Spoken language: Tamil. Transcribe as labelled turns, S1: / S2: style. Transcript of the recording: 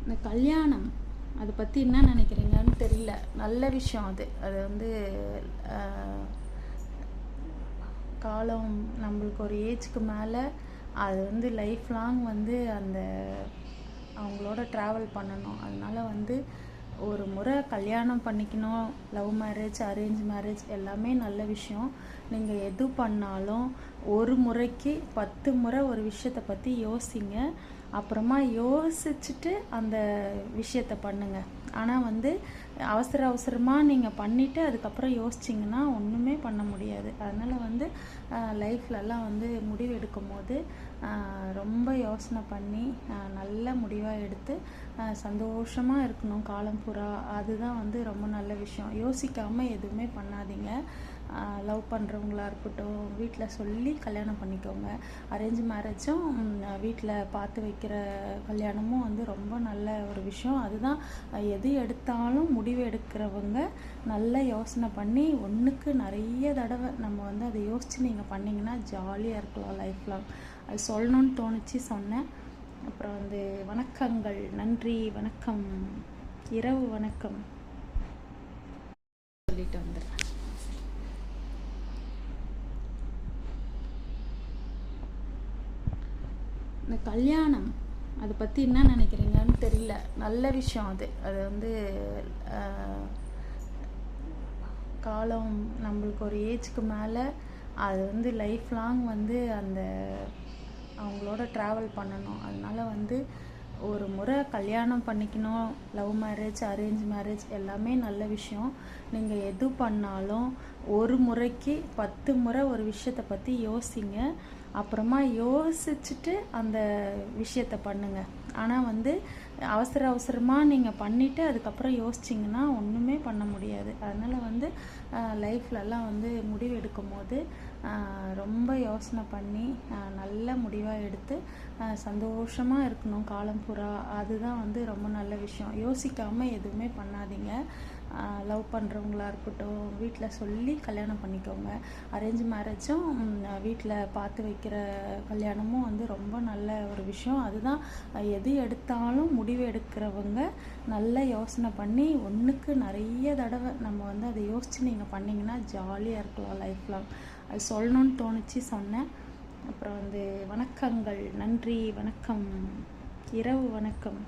S1: இந்த கல்யாணம் அதை பற்றி என்ன நினைக்கிறீங்கன்னு தெரியல. நல்ல விஷயம் அது. அது வந்து காலம் நம்மளுக்கு ஒரு ஏஜ்க்கு மேலே அது வந்து லைஃப் லாங் வந்து அந்த அவங்களோட ட்ராவல் பண்ணணும். அதனால வந்து ஒரு முறை கல்யாணம் பண்ணிக்கணும். லவ் மேரேஜ், அரேஞ்ச் மேரேஜ் எல்லாமே நல்ல விஷயம். நீங்கள் எது பண்ணாலும் ஒரு முறைக்கு 10 முறை ஒரு விஷயத்தை பற்றி யோசிங்க. அப்புறமா யோசிச்சுட்டு அந்த விஷயத்தை பண்ணுங்கள். ஆனால் வந்து அவசரமாக நீங்கள் பண்ணிவிட்டு அதுக்கப்புறம் யோசிச்சிங்கன்னா ஒன்றுமே பண்ண முடியாது. அதனால் வந்து லைஃப்லலாம் வந்து முடிவு எடுக்கும் போது ரொம்ப யோசனை பண்ணி நல்ல முடிவாக எடுத்து சந்தோஷமாக இருக்கணும் காலம் பூரா. அதுதான் வந்து ரொம்ப நல்ல விஷயம். யோசிக்காமல் எதுவுமே பண்ணாதீங்க. லவ் பண்ணுறவங்களா இருக்கட்டும், வீட்டில் சொல்லி கல்யாணம் பண்ணிக்கோங்க. அரேஞ்ச் மேரேஜும் வீட்டில் பார்த்து வைக்கிற கல்யாணமும் வந்து ரொம்ப நல்ல ஒரு விஷயம். அதுதான் எது எடுத்தாலும் முடிவு எடுக்கிறவங்க நல்லா யோசனை பண்ணி ஒன்றுக்கு நிறைய தடவை நம்ம வந்து அதை யோசித்து நீங்கள் பண்ணிங்கன்னா ஜாலியாக இருக்கலாம் லைஃப் லாங். அது சொல்லணும்னு தோணுச்சு, சொன்னேன். அப்புறம் வந்து வணக்கங்கள், நன்றி, வணக்கம், இரவு வணக்கம் சொல்லிட்டு வந்துடுறேன். இந்த கல்யாணம் அதை பற்றி என்ன நினைக்கிறீங்கன்னு தெரியல. நல்ல விஷயம் அது. அது வந்து காலம் நம்மளுக்கு ஒரு ஏஜ்க்கு மேலே அது வந்து லைஃப் லாங் வந்து அந்த அவங்களோட ட்ராவல் பண்ணணும். அதனால வந்து ஒரு முறை கல்யாணம் பண்ணிக்கணும். லவ் மேரேஜ், அரேஞ்ச் மேரேஜ் எல்லாமே நல்ல விஷயம். நீங்கள் எது பண்ணாலும் ஒரு முறைக்கு 10 முறை ஒரு விஷயத்தை பற்றி யோசிங்க. அப்புறமா யோசிச்சுட்டு அந்த விஷயத்தை பண்ணுங்கள். ஆனால் வந்து அவசரமாக நீங்கள் பண்ணிவிட்டு அதுக்கப்புறம் யோசிச்சிங்கன்னா ஒன்றுமே பண்ண முடியாது. அதனால் வந்து லைஃப்லலாம் வந்து முடிவு எடுக்கும் போது ரொம்ப யோசனை பண்ணி நல்ல முடிவாக எடுத்து சந்தோஷமாக இருக்கணும் காலம் பூரா. அதுதான் வந்து ரொம்ப நல்ல விஷயம். யோசிக்காமல் எதுவுமே பண்ணாதீங்க. லவ் பண்ணுறவங்களா இருக்கட்டும், வீட்டில் சொல்லி கல்யாணம் பண்ணிக்கோங்க. அரேஞ்ச் மேரேஜும் வீட்டில் பார்த்து வைக்கிற கல்யாணமும் வந்து ரொம்ப நல்ல ஒரு விஷயம். அதுதான் எது எடுத்தாலும் முடிவு எடுக்கிறவங்க நல்லா யோசனை பண்ணி ஒன்றுக்கு நிறைய தடவை நம்ம வந்து அதை யோசித்து நீங்கள் பண்ணிங்கன்னா ஜாலியாக இருக்கலாம் லைஃப் லாங். அது சொல்லணும்னு தோணுச்சு, சொன்னேன். அப்புறம் வந்து வணக்கங்கள், நன்றி, வணக்கம், இரவு வணக்கம்.